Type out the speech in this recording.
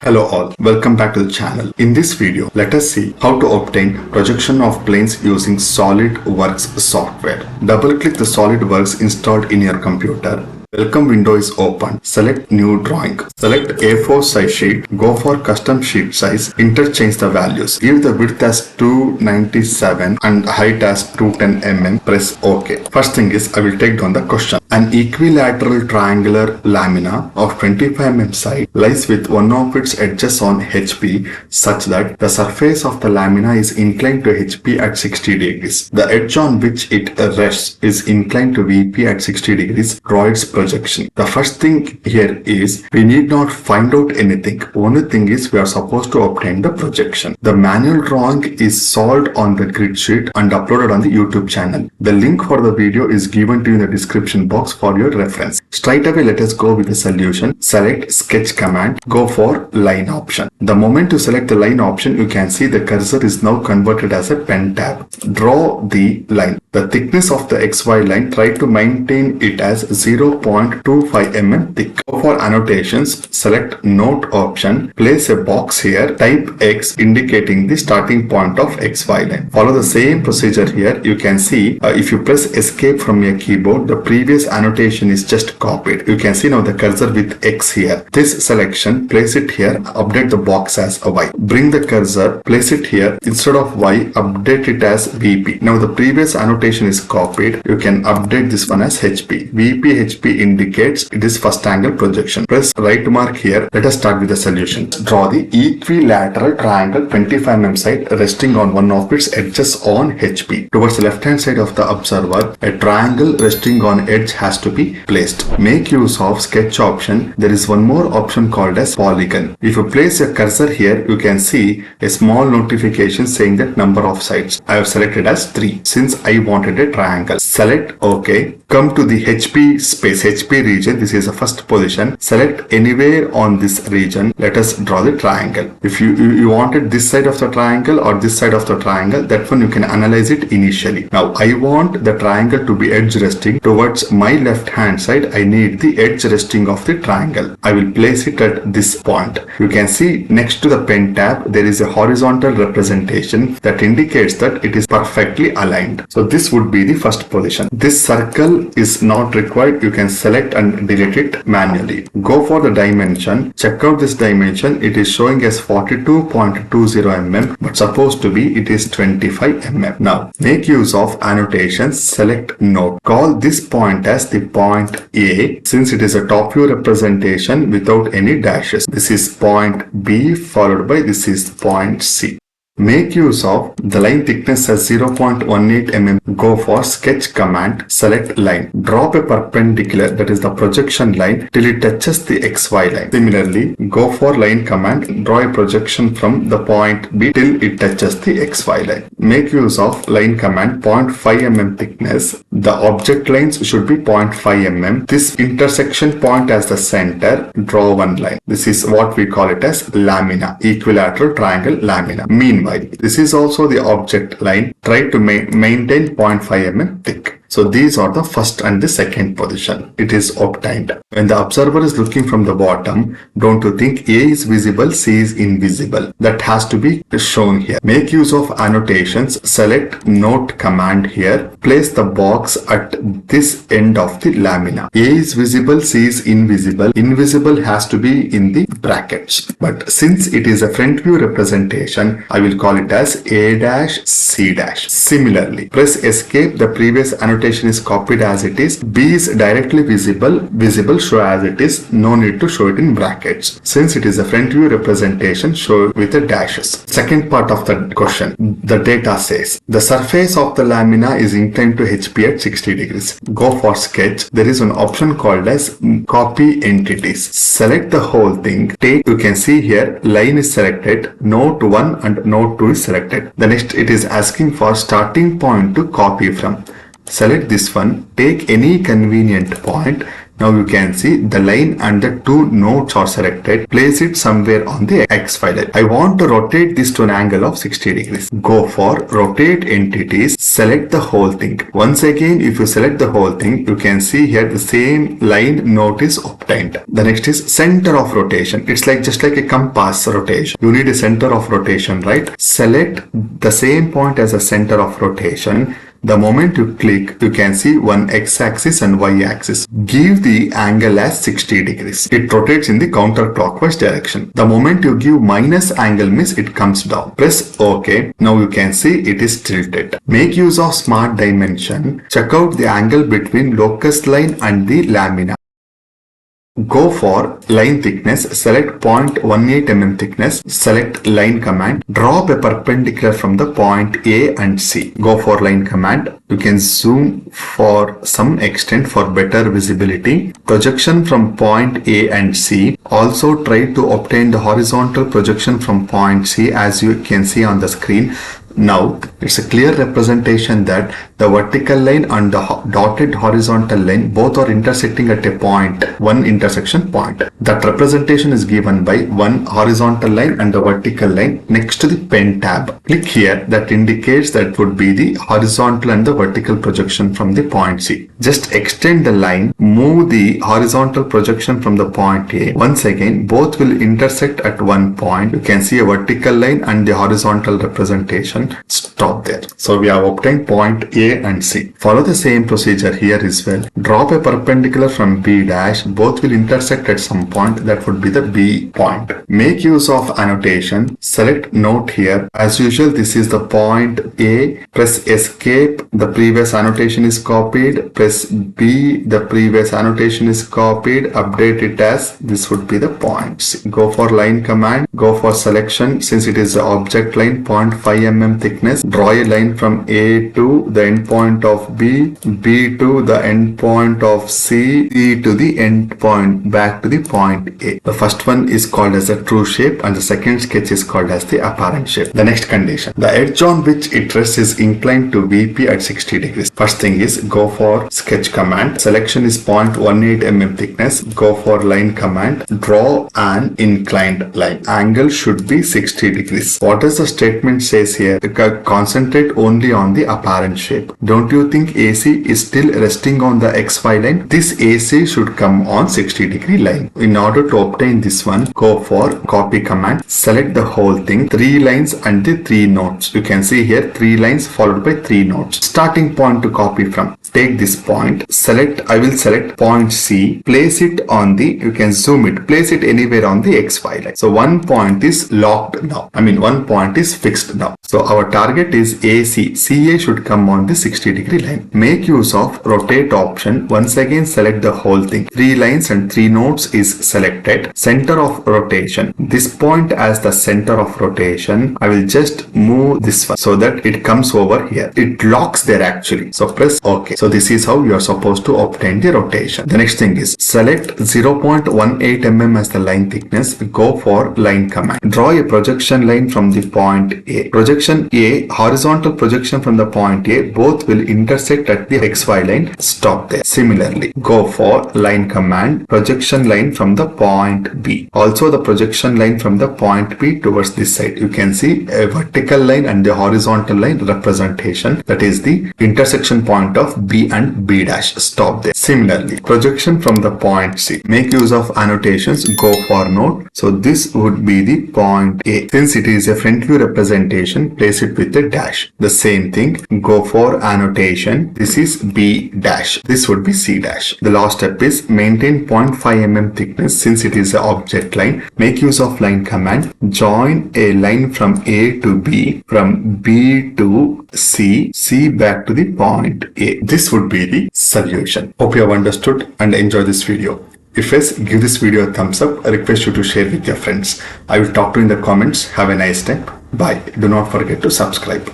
Hello all, welcome back to the channel. In this video, let us see how to obtain projection of planes using SolidWorks software. Double-click the SolidWorks installed in your computer. Welcome window is open. Select new drawing. Select A4 size sheet. Go for custom sheet size. Interchange the values. Give the width as 297 and height as 210 mm. Press OK. First thing is I will take down the question. An equilateral triangular lamina of 25 mm side lies with one of its edges on HP such that the surface of the lamina is inclined to HP at 60 degrees. The edge on which it rests is inclined to VP at 60 degrees. Draw its projection. The first thing here is we need not find out anything. Only thing is we are supposed to obtain the projection. The manual drawing is solved on the grid sheet and uploaded on the YouTube channel. The link for the video is given to you in the description box for your reference. Straight away let us go with the solution. Select sketch command. Go for line option. The moment you select the line option, you can see the cursor is now converted as a pen tab. Draw the line. The thickness of the XY line, try to maintain it as 0.25 mm thick. Go for annotations, select note option, place a box here, type X indicating the starting point of XY line. Follow the same procedure here. You can see if you press escape from your keyboard, the previous annotation is just copied. You can see now the cursor with X here. This selection, place it here, update the box as a Y. Bring the cursor, place it here, instead of Y, update it as VP. Now the previous annotation is copied. You can update this one as HP. VP HP indicates it is first angle projection. Press right mark here. Let us start with the solution. Draw the equilateral triangle 25 mm side resting on one of its edges on HP. Towards the left hand side of the observer, a triangle resting on edge has to be placed. Make use of sketch option. There is one more option called as polygon. If you place your cursor here, you can see a small notification saying that number of sides. I have selected as 3 since I wanted a triangle. Select OK. Come to the HP space, HP region. This is the first position. Select anywhere on this region. Let us draw the triangle. If you wanted this side of the triangle or this side of the triangle, that one you can analyze it initially. Now I want the triangle to be edge resting towards my left hand side. I need the edge resting of the triangle. I will place it at this point. You can see next to the pen tab there is a horizontal representation that indicates that it is perfectly aligned. So this would be the first position. This circle is not required. You can select and delete it manually. Go for the dimension. Check out this dimension. It is showing as 42.20 mm, but supposed to be it is 25 mm. Now make use of annotations. Select note. Call this point as the point A since it is a top view representation without any dashes. This is point B followed by this is point C. Make use of the line thickness as 0.18 mm. Go for sketch command. Select line. Drop a perpendicular, that is the projection line, till it touches the XY line. Similarly, go for line command. Draw a projection from the point B till it touches the XY line. Make use of line command. 0.5 mm thickness. The object lines should be 0.5 mm. This intersection point as the center. Draw one line. This is what we call it as lamina. Equilateral triangle lamina. Meanwhile, this is also the object line. Try to maintain 0.5 mm thick. So these are the first and the second position. It is obtained. When the observer is looking from the bottom, don't you think A is visible, C is invisible? That has to be shown here. Make use of annotations. Select note command here. Place the box at this end of the lamina. A is visible, C is invisible. Invisible has to be in the brackets. But since it is a front view representation, I will call it as A-C-. Similarly, press escape. The previous annotation is copied as it is. B is directly visible, show as it is. No need to show it in brackets. Since it is a front view representation, show with the dashes. Second part of the question, the data says the surface of the lamina is inclined to HP at 60 degrees. Go for sketch. There is an option called as copy entities. Select the whole thing. You can see here line is selected, note 1 and note 2 is selected. The next it is asking for starting point to copy from. Select this one, take any convenient point. Now you can see the line and the two nodes are selected. Place it somewhere on the XY line. I want to rotate this to an angle of 60 degrees. Go for rotate entities, select the whole thing. Once again, if you select the whole thing, you can see here the same line node is obtained. The next is center of rotation. It's like just like a compass rotation. You need a center of rotation, right? Select the same point as a center of rotation. The moment you click, you can see one x-axis and y-axis. Give the angle as 60 degrees. It rotates in the counterclockwise direction. The moment you give minus angle means it comes down. Press OK. Now you can see it is tilted. Make use of smart dimension. Check out the angle between locus line and the lamina. Go for line thickness, select 0.18 mm thickness, select line command, drop a perpendicular from the point A and C. Go for line command. You can zoom for some extent for better visibility. Projection from point A and C. Also try to obtain the horizontal projection from point C as you can see on the screen. Now it's a clear representation that the vertical line and the dotted horizontal line both are intersecting at a point, one intersection point. That representation is given by one horizontal line and the vertical line next to the pen tab. Click here. That indicates that would be the horizontal and the vertical projection from the point C. Just extend the line, move the horizontal projection from the point A. Once again, both will intersect at one point. You can see a vertical line and the horizontal representation. Stop there. So we have obtained point A and C. Follow the same procedure here as well. Drop a perpendicular from B dash. Both will intersect at some point. That would be the B point. Make use of annotation. Select note here. As usual, this is the point A. Press escape. The previous annotation is copied. Press B. The previous annotation is copied. Update it as this would be the point C. Go for line command. Go for selection. Since it is the object line 0.5 mm thickness, draw a line from A to the end point of B, B to the end point of C, C to the end point back to the point A. The first one is called as a true shape and the second sketch is called as the apparent shape. The next condition, the edge on which it rests is inclined to VP at 60 degrees. First thing is go for sketch command. Selection is 0.18 mm thickness. Go for line command. Draw an inclined line. Angle should be 60 degrees. What does the statement says here? Concentrate only on the apparent shape. Don't you think AC is still resting on the XY line? This AC should come on 60 degree line. In order to obtain this one, go for copy command. Select the whole thing, 3 lines and the 3 nodes. You can see here 3 lines followed by 3 nodes. Starting point to copy from. Take this point, I will select point C, place it on the, you can zoom it, place it anywhere on the XY line. So one point is locked now. One point is fixed now. So our target is AC. CA should come on the 60 degree line. Make use of rotate option. Once again select the whole thing. 3 lines and 3 nodes is selected. Center of rotation. This point as the center of rotation. I will just move this one so that it comes over here. It locks there actually. So press OK. So this is how you are supposed to obtain the rotation. The next thing is select 0.18 mm as the line thickness. Go for line command. Draw a projection line from the point A. Projection A, horizontal projection from the point A, both will intersect at the XY line. Stop there. Similarly, go for line command. Projection line from the point B. Also the projection line from the point B towards this side. You can see a vertical line and the horizontal line representation. That is the intersection point of B and B dash. Stop there. Similarly, projection from the point C. Make use of annotations. Go for node. So this would be the point A. Since it is a front view representation, place it with a dash. The same thing. Go for annotation. This is B dash. This would be C dash. The last step is maintain 0.5 mm thickness since it is an object line. Make use of line command. Join a line from A to B, from B to C, C back to the point A. This would be the solution. Hope you have understood and enjoyed this video. If yes, give this video a thumbs up. I request you to share with your friends. I will talk to you in the comments. Have a nice day. Bye. Do not forget to subscribe.